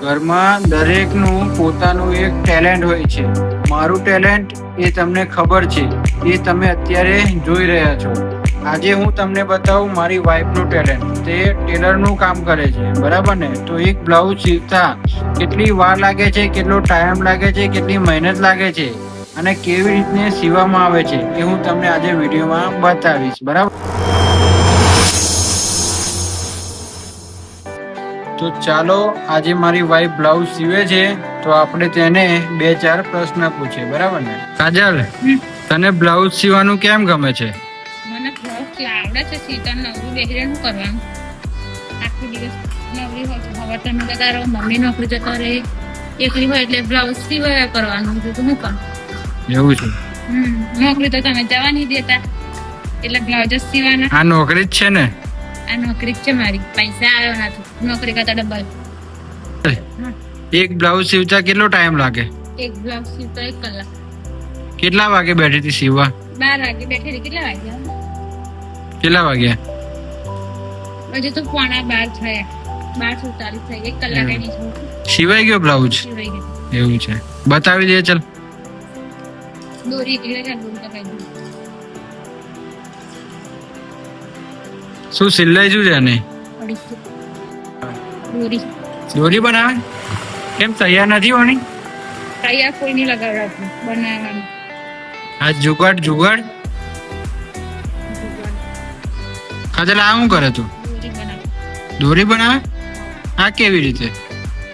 ઘરમાં દરેકનું પોતાનું એક ટેલેન્ટ હોય છે. મારું ટેલેન્ટ એ તમને ખબર છે, એ તમે અત્યારે જોઈ રહ્યા છો. આજે હું તમને બતાવું મારી વાઈફનું ટેલેન્ટ. તે ટેલરનું કામ કરે છે, બરાબર ને? તો એક બ્લાઉઝ સીવતા કેટલી વાર લાગે છે, કેટલો ટાઈમ લાગે છે, કેટલી મહેનત લાગે છે અને કેવી રીતને સીવવામાં આવે છે એ હું તમને આજે વિડીયોમાં બતાવીશ, બરાબર? તો ચાલો, આજે મારી વાઈફ બ્લાઉઝ સીવે છે તો આપણે તેને 2-4 પ્રશ્ન પૂછીએ, બરાબર ને? કાજલ, તને બ્લાઉઝ સીવવાનું કેમ ગમે છે? મને બ્લાઉઝ આવડે છે સીવતા. નવરું બેહીને શું કરવાનું? આખો દિવસ નવરી હોય તો હવે તમે જતા રહો, મમ્મી નોકરી જતા રહે, એકલી હોય એટલે બ્લાઉઝ સીવાય કરવાનું. તો શું કરું? એવું છે? નોકરી તો તમે જવા નહીં દેતા, એટલે બ્લાઉઝ જ સીવાના. આ નોકરી જ છે ને? આ નોકરી જ છે મારી. પૈસા આવ્યો નથી, નોકરી કરતા ડબલ. એક બ્લાઉઝ સીવતા કેટલો ટાઈમ લાગે? એક બ્લાઉઝ સીવતા 1 કલાક. કેટલા વાગે બેઠી હતી સીવવા? 12 વાગે બેઠેલી. કેટલા વાગ્યા? કેટલા વાગ્યા? હજુ તો 11:15 થયા. 12:47 થઈ. 1 કલાક એની છે. સીવાઈ ગયો બ્લાઉઝ? સીવાઈ ગયો. એવું છે? બતાવી દે ચલ. દોરી એટલે દોરી તો કઈ દઉં. શું સિલાઈ શું છે એને? દોરી દોરી બનાવે? કેમ તૈયાર નથી હોની? તૈયાર કોઈ નહીં લગાવડાવતું, બનાવવાનું. આ જુગાડ જુગાડ કાજલ, આ શું કરે તું? દોરી બનાવે. દોરી બનાવે? આ કેવી રીતે?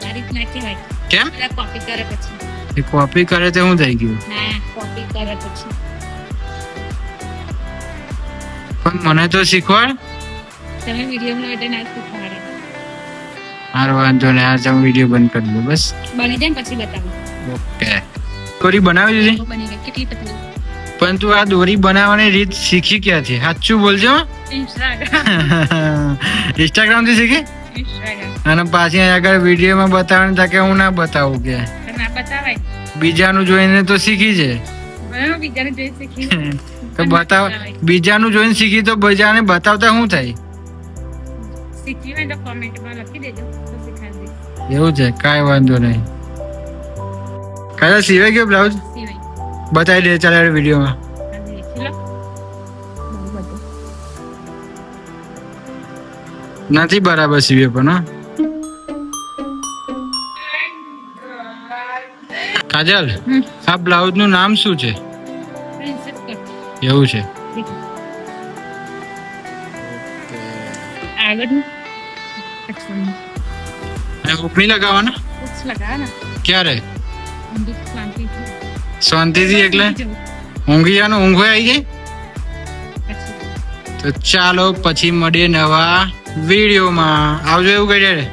આ રીતના કહેવાય. કેમ? પેલા કોપી કરે પછી. એ કોપી કરે તો શું થઈ ગયું? ના, કોપી કરે પછી. પણ મને તો શીખવાડ. તમે વિડીયોમાં એટલે ના શીખવાડે. મારો વાંધો ને, આ તમે વિડીયો બંધ કરી દો બસ. બની જાય ને પછી બતાવું. ઓકે. દોરી બનાવી દીધી? બની ગઈ. કેટલી પતલી? પણ તું આ દોરી બનાવવાની રીત શીખી ક્યાંથી? સાચું બોલજો. ઇન્સ્ટાગ્રામ થી શીખી? અને પાછી આગળ વિડીયોમાં બતાવવાનું હતા કે હું ના બતાવું કે ના બતાવાય. બીજાનું જોઈને તો શીખી છે. બીજાને જોઈ શીખી તો બતાવ. બીજાનું જોઈને શીખી તો બીજાને બતાવતા શું થાય? શીખી હોય તો કોમેન્ટમાં લખી દેજો તો શીખવાડી દઈશ. એવું છે? કાંઈ વાંધો નહીં. કાલે સીવાઈ ગયો બ્લાઉઝ? સિવાય બતાવી દે ચાલે વિડીયોમાં. નથી બરાબર સીવે પણ. હા કાજલ, આ બ્લાઉઝ નું નામ શું છે? Princess cut. એવું છે? આગળનું ઉપની લગાવવાના? ઉચ્ચ લગાવવાના. ક્યારે? શાંતિથી. શાંતિથી એટલે ઊંઘી જવાનું? ઊંઘ આવી જાય? પછી તો ચાલો પછી મળીએ નવા વિડીયોમાં. આવજો એવું કહી દે.